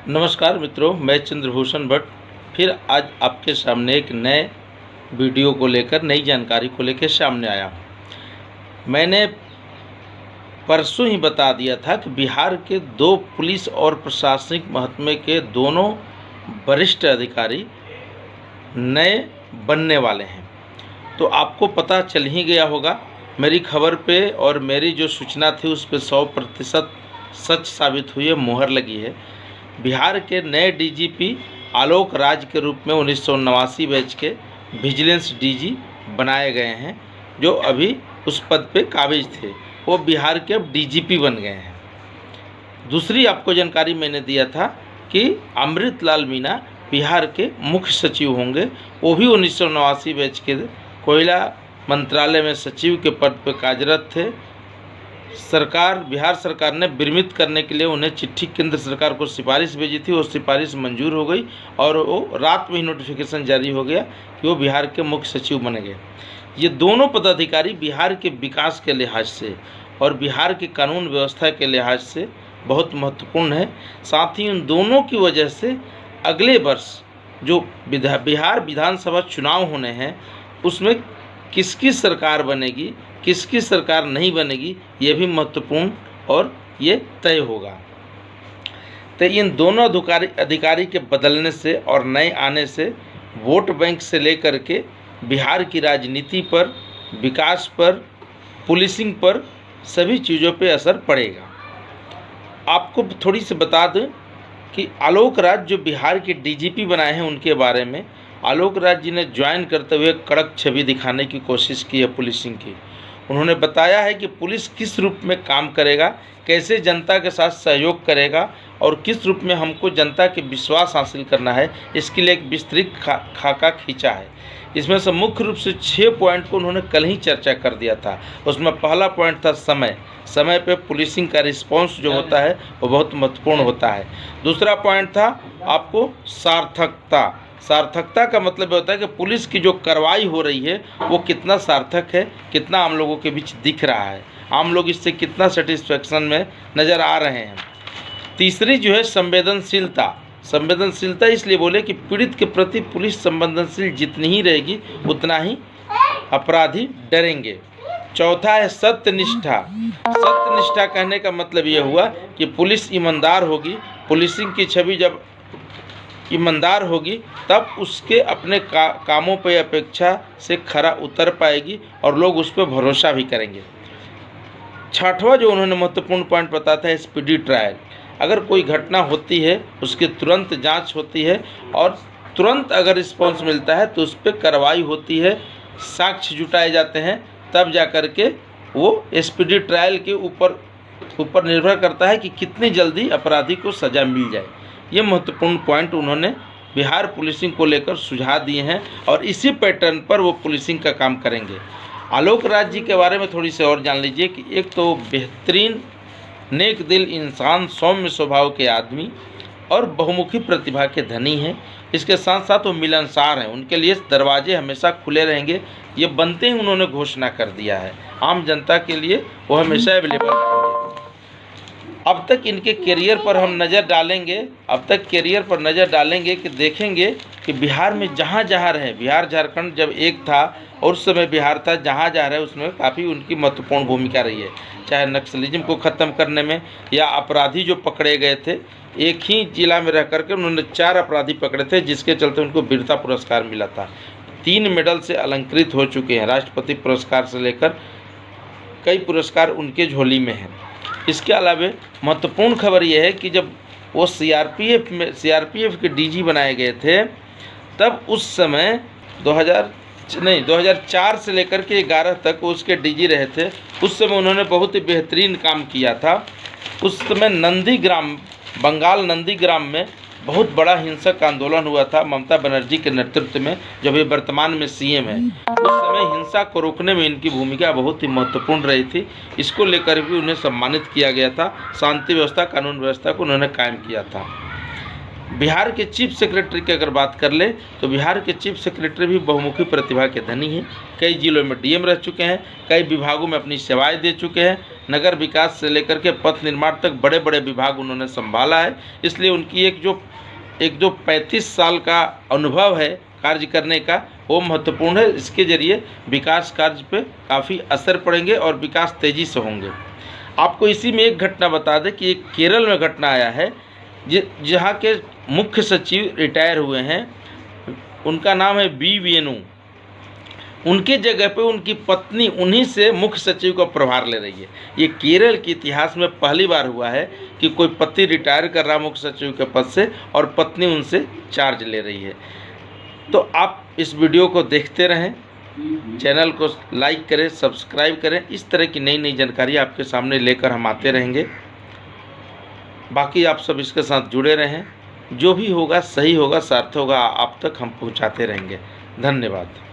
नमस्कार मित्रों, मैं चंद्रभूषण भट्ट फिर आज आपके सामने एक नए वीडियो को लेकर नई जानकारी को लेकर सामने आया हूँ। मैंने परसों ही बता दिया था कि बिहार के दो पुलिस और प्रशासनिक महकमे के दोनों वरिष्ठ अधिकारी नए बनने वाले हैं। तो आपको पता चल ही गया होगा, मेरी खबर पे और मेरी जो सूचना थी उस पर 100% सच साबित हुई है, मुहर लगी है। बिहार के नए डीजीपी आलोक राज के रूप में 1989 बैच के विजिलेंस डीजी बनाए गए हैं। जो अभी उस पद पे काबिज थे वो बिहार के अब डीजीपी बन गए हैं। दूसरी आपको जानकारी मैंने दिया था कि अमृतलाल मीणा बिहार के मुख्य सचिव होंगे। वो भी 1989 बैच के कोयला मंत्रालय में सचिव के पद पर कार्यरत थे। बिहार सरकार ने विरमित करने के लिए उन्हें चिट्ठी केंद्र सरकार को सिफारिश भेजी थी। वो सिफारिश मंजूर हो गई और वो रात में ही नोटिफिकेशन जारी हो गया कि वो बिहार के मुख्य सचिव बने गए। ये दोनों पदाधिकारी बिहार के विकास के लिहाज से और बिहार की कानून व्यवस्था के लिहाज से बहुत महत्वपूर्ण है। साथ ही उन दोनों की वजह से अगले वर्ष जो बिहार विधानसभा चुनाव होने हैं उसमें किसकी सरकार बनेगी, किसकी सरकार नहीं बनेगी, ये भी महत्वपूर्ण और ये तय होगा। तो इन दोनों अधिकारी के बदलने से और नए आने से वोट बैंक से लेकर के बिहार की राजनीति पर, विकास पर, पुलिसिंग पर, सभी चीज़ों पे असर पड़ेगा। आपको थोड़ी सी बता दूं कि आलोक राज जो बिहार के डीजीपी बनाए हैं उनके बारे में आलोक राज जी ने ज्वाइन करते हुए कड़क छवि दिखाने की कोशिश की है पुलिसिंग की। उन्होंने बताया है कि पुलिस किस रूप में काम करेगा, कैसे जनता के साथ सहयोग करेगा और किस रूप में हमको जनता के विश्वास हासिल करना है, इसके लिए एक विस्तृत खाका खींचा है। इसमें से मुख्य रूप से 6 पॉइंट को उन्होंने कल ही चर्चा कर दिया था। उसमें पहला पॉइंट था समय पे पुलिसिंग का रिस्पॉन्स जो होता है वो बहुत महत्वपूर्ण होता है। दूसरा पॉइंट था आपको सार्थकता का मतलब होता है कि पुलिस की जो कार्रवाई हो रही है वो कितना सार्थक है, कितना आम लोगों के बीच दिख रहा है, आम लोग इससे कितना सेटिस्फेक्शन में नज़र आ रहे हैं। तीसरी जो है संवेदनशीलता इसलिए बोले कि पीड़ित के प्रति पुलिस संवेदनशील जितनी ही रहेगी उतना ही अपराधी डरेंगे। चौथा है सत्यनिष्ठा कहने का मतलब ये हुआ कि पुलिस ईमानदार होगी। पुलिसिंग की छवि जब ईमानदार होगी तब उसके अपने कामों पर अपेक्षा से खरा उतर पाएगी और लोग उस पर भरोसा भी करेंगे। छठवां जो उन्होंने महत्वपूर्ण पॉइंट बताया था स्पीडी ट्रायल। अगर कोई घटना होती है उसकी तुरंत जांच होती है और तुरंत अगर रिस्पॉन्स मिलता है तो उस पर कार्रवाई होती है, साक्ष्य जुटाए जाते हैं, तब जा कर के वो स्पीडी ट्रायल के ऊपर निर्भर करता है कि कितनी जल्दी अपराधी को सज़ा मिल जाए। ये महत्वपूर्ण पॉइंट उन्होंने बिहार पुलिसिंग को लेकर सुझाव दिए हैं और इसी पैटर्न पर वो पुलिसिंग का काम करेंगे। आलोक राज जी के बारे में थोड़ी सी और जान लीजिए कि एक तो बेहतरीन नेक दिल इंसान, सौम्य स्वभाव के आदमी और बहुमुखी प्रतिभा के धनी हैं। इसके साथ साथ वो मिलनसार हैं, उनके लिए दरवाजे हमेशा खुले रहेंगे। ये बनते ही उन्होंने घोषणा कर दिया है, आम जनता के लिए वो हमेशा अवेलेबल रहेंगे। अब तक इनके करियर पर हम नज़र डालेंगे कि देखेंगे कि बिहार में जहाँ रहे, बिहार झारखंड जब एक था और उस समय बिहार था, जहाँ रहे उसमें काफ़ी उनकी महत्वपूर्ण भूमिका रही है। चाहे नक्सलिज्म को ख़त्म करने में या अपराधी जो पकड़े गए थे, एक ही जिला में रह करके उन्होंने 4 अपराधी पकड़े थे जिसके चलते उनको वीरता पुरस्कार मिला था। 3 मेडल से अलंकृत हो चुके हैं, राष्ट्रपति पुरस्कार से लेकर कई पुरस्कार उनके झोली में हैं। इसके अलावा महत्वपूर्ण खबर यह है कि जब वो सीआरपीएफ के डीजी बनाए गए थे तब उस समय 2004 से लेकर के 11 तक वो उसके डीजी रहे थे। उस समय उन्होंने बहुत ही बेहतरीन काम किया था। उस समय बंगाल नंदीग्राम में बहुत बड़ा हिंसक आंदोलन हुआ था ममता बनर्जी के नेतृत्व में, जब ये वर्तमान में सीएम है। उस समय हिंसा को रोकने में इनकी भूमिका बहुत ही महत्वपूर्ण रही थी। इसको लेकर भी उन्हें सम्मानित किया गया था। शांति व्यवस्था, कानून व्यवस्था को उन्होंने कायम किया था। बिहार के चीफ सेक्रेटरी की अगर बात कर ले तो बिहार के चीफ सेक्रेटरी भी बहुमुखी प्रतिभा के धनी हैं। कई जिलों में डीएम रह चुके हैं, कई विभागों में अपनी सेवाएं दे चुके हैं, नगर विकास से लेकर के पथ निर्माण तक बड़े बड़े विभाग उन्होंने संभाला है। इसलिए उनकी एक जो 35 साल का अनुभव है कार्य करने का, वो महत्वपूर्ण है। इसके जरिए विकास कार्य पे काफ़ी असर पड़ेंगे और विकास तेज़ी से होंगे। आपको इसी में एक घटना बता दें कि एक केरल में घटना आया है, जहाँ के मुख्य सचिव रिटायर हुए हैं, उनका नाम है बी वेणु। उनके जगह पे उनकी पत्नी उन्हीं से मुख्य सचिव का प्रभार ले रही है। ये केरल के इतिहास में पहली बार हुआ है कि कोई पति रिटायर कर रहा मुख्य सचिव के पद से और पत्नी उनसे चार्ज ले रही है। तो आप इस वीडियो को देखते रहें, चैनल को लाइक करें, सब्सक्राइब करें। इस तरह की नई नई जानकारी आपके सामने लेकर हम आते रहेंगे। बाकी आप सब इसके साथ जुड़े रहें, जो भी होगा सही होगा, सार्थक होगा, आप तक हम पहुंचाते रहेंगे। धन्यवाद।